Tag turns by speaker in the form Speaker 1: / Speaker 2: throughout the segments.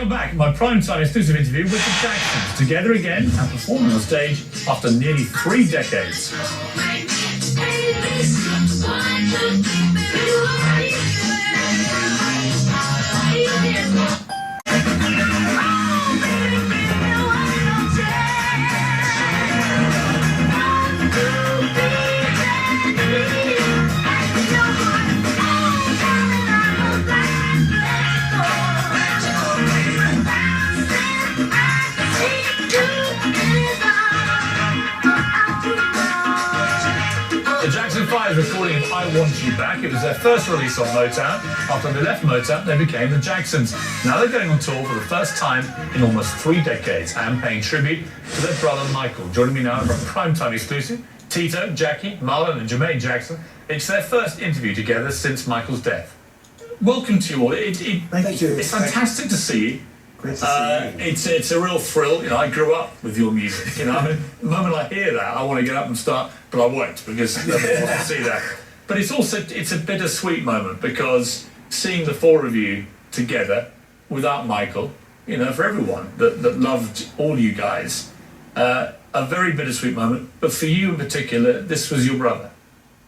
Speaker 1: Welcome back. My primetime exclusive interview with the Jacksons, together again and performing on stage after nearly 3 decades. The Jackson 5 recording of I Want You Back. It was their first release on Motown. After they left Motown, they became the Jacksons. Now they're going on tour for the first time in almost 3 decades and paying tribute to their brother Michael. Joining me now for a primetime exclusive, Tito, Jackie, Marlon and Jermaine Jackson. It's their first interview together since Michael's death. Welcome to you all.
Speaker 2: Thank you.
Speaker 1: It's fantastic to see you.
Speaker 2: Great to see you.
Speaker 1: It's a real thrill. You know, I grew up with your music. You know, I mean, the moment I hear that, I want to get up and start, but I won't because nobody wants to see that. But it's a bittersweet moment because seeing the 4 of you together without Michael, you know, for everyone that loved all you guys, a very bittersweet moment. But for you in particular, this was your brother.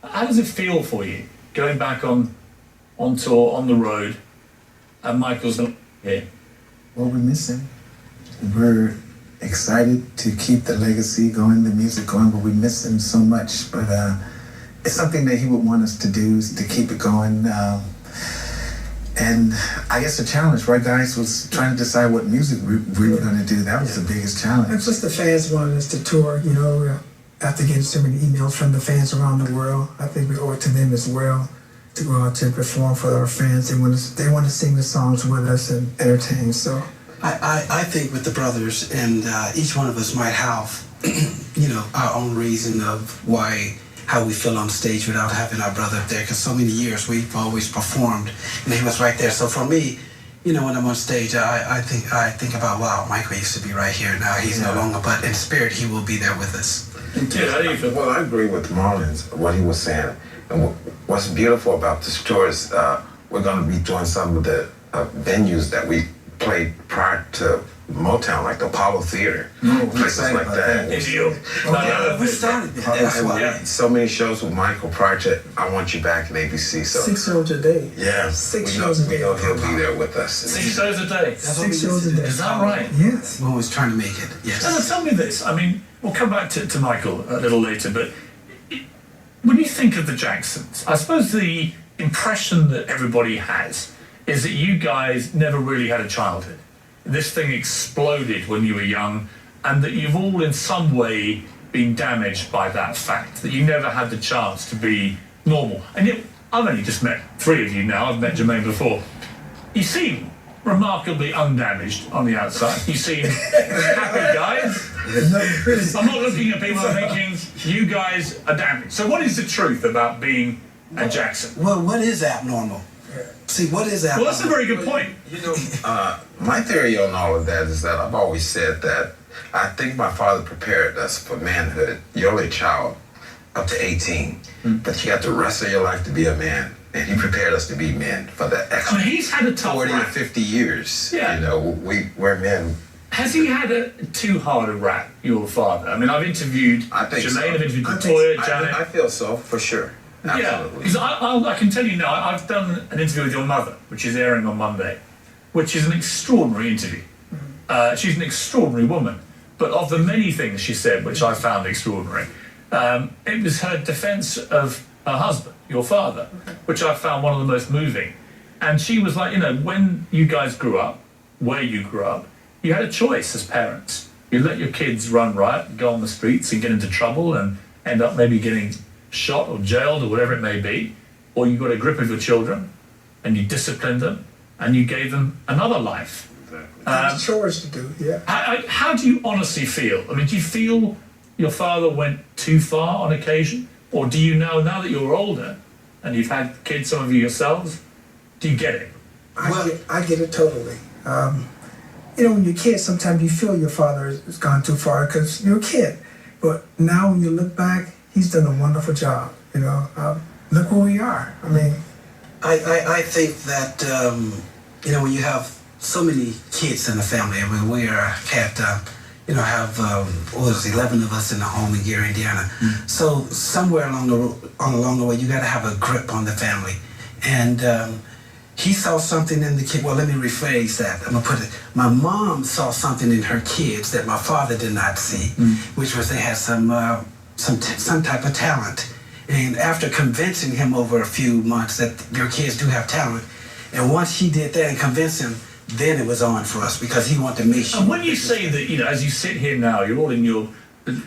Speaker 1: How does it feel for you going back on tour, on the road, and Michael's not here?
Speaker 2: Well, we miss him. We're excited to keep the legacy going, the music going, but we miss him so much. But it's something that he would want us to do, is to keep it going. And I guess the challenge, right, guys, was trying to decide what music we were going to do. That was the biggest challenge.
Speaker 3: And plus the fans wanted us to tour, you know, after getting so many emails from the fans around the world. I think we owe it to them as well to go out to perform for our fans. They want to sing the songs with us and entertain. So
Speaker 4: I think with the brothers, and each one of us might have, you know, our own reason of how we feel on stage without having our brother there. Because so many years we've always performed, and he was right there. So for me, you know, when I'm on stage, I think about, wow, Michael used to be right here. Now he's no longer, but in spirit, he will be there with us.
Speaker 1: Yeah, how do you feel?
Speaker 5: Well, I agree with Marlon's, what he was saying. And what's beautiful about this tour is we're going to be doing some of the venues that we played prior to Motown, like the Apollo Theater, places like that.
Speaker 4: We started there. That's why.
Speaker 5: So many shows with Michael prior to I Want You Back in ABC. So
Speaker 3: 6 shows a day.
Speaker 5: yeah,
Speaker 3: 6
Speaker 5: we know,
Speaker 3: shows a
Speaker 5: we
Speaker 3: day.
Speaker 5: know he'll be there with us.
Speaker 1: 6 shows a day.
Speaker 3: 6 shows a day.
Speaker 1: Is that right?
Speaker 3: Yes.
Speaker 4: We're always trying to make it. Yes.
Speaker 1: Tell me this. I mean, we'll come back to Michael a little later, but when you think of the Jacksons, I suppose the impression that everybody has is that you guys never really had a childhood. This thing exploded when you were young, and that you've all in some way been damaged by that fact, that you never had the chance to be normal. And yet, I've only just met 3 of you now. I've met Jermaine before. You seem remarkably undamaged on the outside. You seem happy guys. I'm not looking at people and thinking you guys are damaged. So what is the truth about being a Jackson?
Speaker 4: Well, what is abnormal? See, what is abnormal?
Speaker 1: Well, that's a very good point.
Speaker 5: You know, my theory on all of that is that I've always said that I think my father prepared us for manhood. You're only a child up to 18, but you have the rest of your life to be a man. And he prepared us to be men for the extra
Speaker 1: He's had a tough
Speaker 5: 40
Speaker 1: rap.
Speaker 5: or 50 years.
Speaker 1: Yeah.
Speaker 5: You know, we're men.
Speaker 1: Has he had too hard a rap, your father? I mean, I've interviewed Jermaine,
Speaker 5: so.
Speaker 1: I've interviewed Latoya, Janet.
Speaker 5: I feel so, for sure.
Speaker 1: Yeah,
Speaker 5: Absolutely.
Speaker 1: because I can tell you now, I've done an interview with your mother, which is airing on Monday, which is an extraordinary interview. She's an extraordinary woman, but of the many things she said, which I found extraordinary, it was her defense of her husband, your father, which I found one of the most moving. And she was like, you know, when you guys grew up, where you grew up, you had a choice as parents. You let your kids run riot, go on the streets and get into trouble and end up maybe getting shot or jailed or whatever it may be, or you got a grip of your children and you disciplined them and you gave them another life.
Speaker 3: There's chores to do, yeah.
Speaker 1: How do you honestly feel? I mean, do you feel your father went too far on occasion? Or do you know, now that you're older and you've had kids, some of you yourselves, do you get it?
Speaker 3: I get it totally. You know, when you're a kid, sometimes you feel your father has gone too far because you're a kid. But now when you look back, he's done a wonderful job. You know, look where we are. I mean,
Speaker 4: I think that, you know, when you have so many kids in the family. I mean, we have 11 of us in the home in Gary, Indiana. So somewhere along the way, you got to have a grip on the family. And he saw something in the kid. Well, let me rephrase that. I'm gonna put it. My mom saw something in her kids that my father did not see, which was they had some type of talent. And after convincing him over a few months that your kids do have talent, and once she did that and convinced him, then it was on for us because he wanted to make sure.
Speaker 1: And when you say that, as you sit here now, you're all in your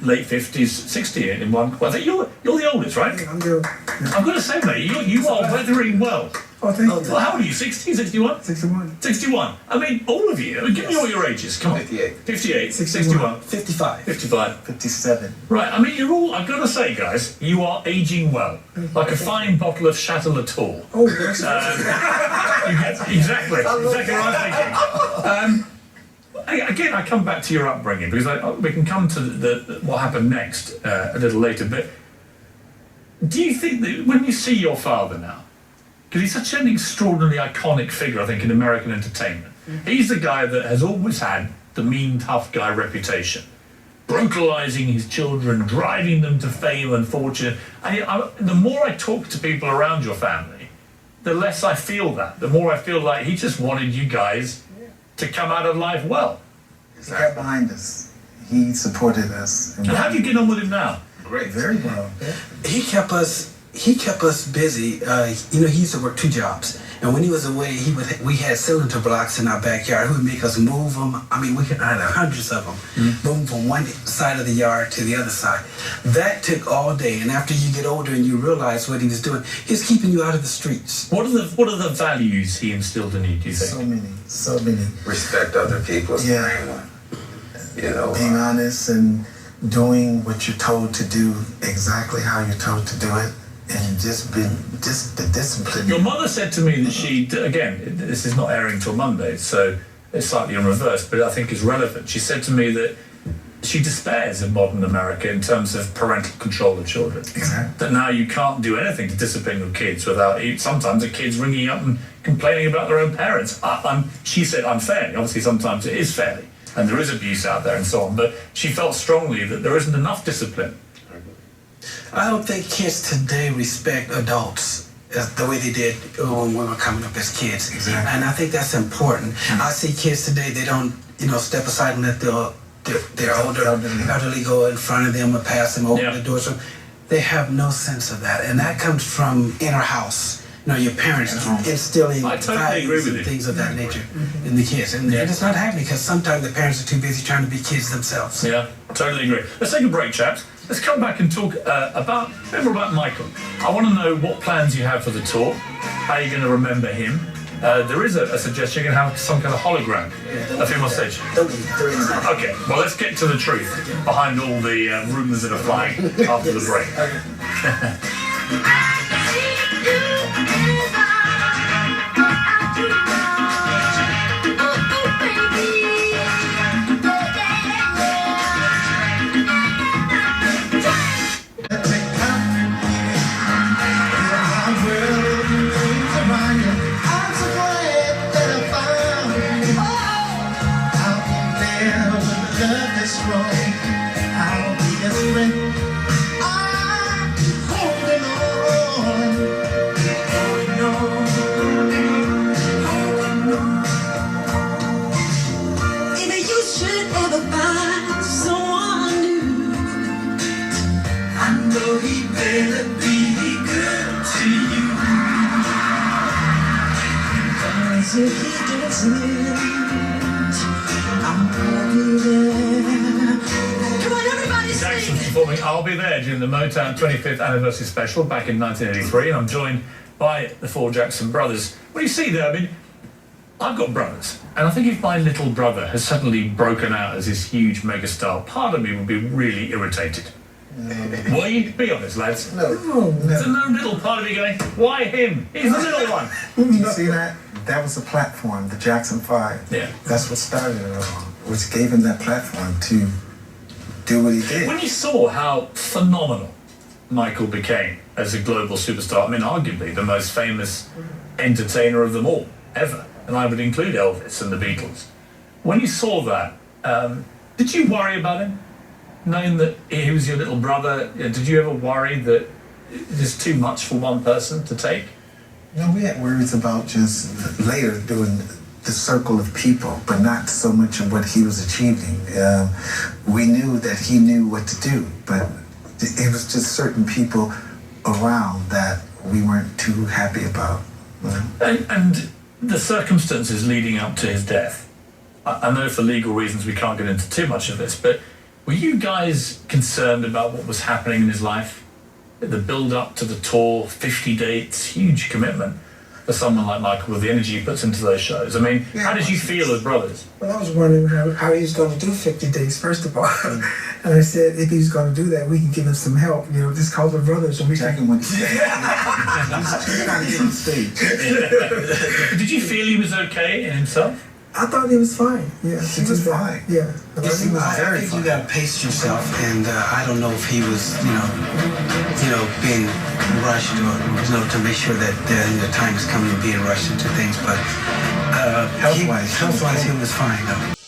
Speaker 1: late 50s, 60 in one. Well, I think you're the oldest, right?
Speaker 3: I'm good.
Speaker 1: I'm going to say, mate, you are weathering well.
Speaker 3: Oh, thank you.
Speaker 1: Well, how old are you? 60, 61?
Speaker 3: 61.
Speaker 1: 61. I mean, all of you. I mean, give me all your ages. Come on.
Speaker 5: 58.
Speaker 1: 58.
Speaker 3: 61.
Speaker 4: 55.
Speaker 1: 55.
Speaker 2: 57.
Speaker 1: Right. I mean, you're all. I've got to say, guys, you are aging well, like a fine bottle of Chateau Latour.
Speaker 3: Oh, yes.
Speaker 1: Exactly what I'm thinking. Again, I come back to your upbringing because we can come to what happened next a little later. But do you think that when you see your father now, because he's such an extraordinarily iconic figure, I think, in American entertainment, he's the guy that has always had the mean, tough guy reputation, brutalizing his children, driving them to fame and fortune. And the more I talk to people around your family, the less I feel that. The more I feel like he just wanted you guys to come out of life well.
Speaker 2: He got behind us. He supported us.
Speaker 1: And how do you get on with him now?
Speaker 5: Great.
Speaker 2: Very well.
Speaker 4: He kept us busy. He used to work 2 jobs, and when he was away, we had cylinder blocks in our backyard. He would make us move them. I mean, we had hundreds of them, move from one side of the yard to the other side. That took all day, and after you get older and you realize what he was doing, he was keeping you out of the streets.
Speaker 1: What are the values he instilled in you, do you think?
Speaker 2: So many.
Speaker 5: Respect other people is the main one.
Speaker 2: Being honest and doing what you're told to do exactly how you're told to do it, and just the discipline.
Speaker 1: Your mother said to me that this is not airing till Monday, so it's slightly in reverse, but I think it's relevant. She said to me that she despairs of modern America in terms of parental control of children.
Speaker 2: Exactly.
Speaker 1: That now you can't do anything to discipline your kids without sometimes the kids ringing up and complaining about their own parents. She said unfairly. Obviously, sometimes it is fairly, and there is abuse out there and so on. But she felt strongly that there isn't enough discipline.
Speaker 4: I don't think kids today respect adults the way they did when we were coming up as kids.
Speaker 2: Exactly.
Speaker 4: And I think that's important. I see kids today, they don't, step aside and let their elderly go in front of them or pass them over the door. So they have no sense of that. And that comes from inner house. Your parents instilling values and things of that nature in the kids. And it's not happening because sometimes the parents are too busy trying to be kids themselves.
Speaker 1: Yeah, totally agree. Let's take a break, chaps. Let's come back and talk about Michael. I want to know what plans you have for the tour, how you're going to remember him. There is a suggestion you're going to have some kind of hologram of him on stage. Okay, well, let's get to the truth behind all the rumours that are flying after the break. Jackson's performing I'll Be There during the Motown 25th anniversary special back in 1983, and I'm joined by the 4 Jackson brothers. What do you see there? I mean, I've got brothers, and I think if my little brother has suddenly broken out as this huge megastar, part of me would be really irritated. Will you? Be honest, lads.
Speaker 2: No.
Speaker 1: There's no little part of me going, why him? He's the little one.
Speaker 2: You see that? That was the platform, the Jackson 5.
Speaker 1: Yeah.
Speaker 2: That's what started it all, which gave him that platform to do what he did.
Speaker 1: When you saw how phenomenal Michael became as a global superstar, I mean, arguably the most famous entertainer of them all, ever. and I would include Elvis and the Beatles. When you saw that, did you worry about him? Knowing that he was your little brother, did you ever worry that it's too much for one person to take?
Speaker 2: No, we had worries about just later doing the circle of people, but not so much of what he was achieving. We knew that he knew what to do, but it was just certain people around that we weren't too happy about.
Speaker 1: And the circumstances leading up to his death, I know for legal reasons we can't get into too much of this, but were you guys concerned about what was happening in his life? The build-up to the tour, 50 dates, huge commitment for someone like Michael with the energy he puts into those shows. I mean, how did you feel as brothers?
Speaker 3: Well, I was wondering how he was going to do 50 days, first of all. And I said, if he's going to do that, we can give him some help. You know, just call the brothers and we can...
Speaker 2: Went to trying to get on stage.
Speaker 1: Did you feel he was okay in himself?
Speaker 3: I thought he was fine. Yeah,
Speaker 2: He was fine.
Speaker 3: Yeah.
Speaker 4: I think you gotta pace yourself, and I don't know if he was, being rushed or, to make sure that the time is coming and being rushed into things. But health-wise, he was fine though.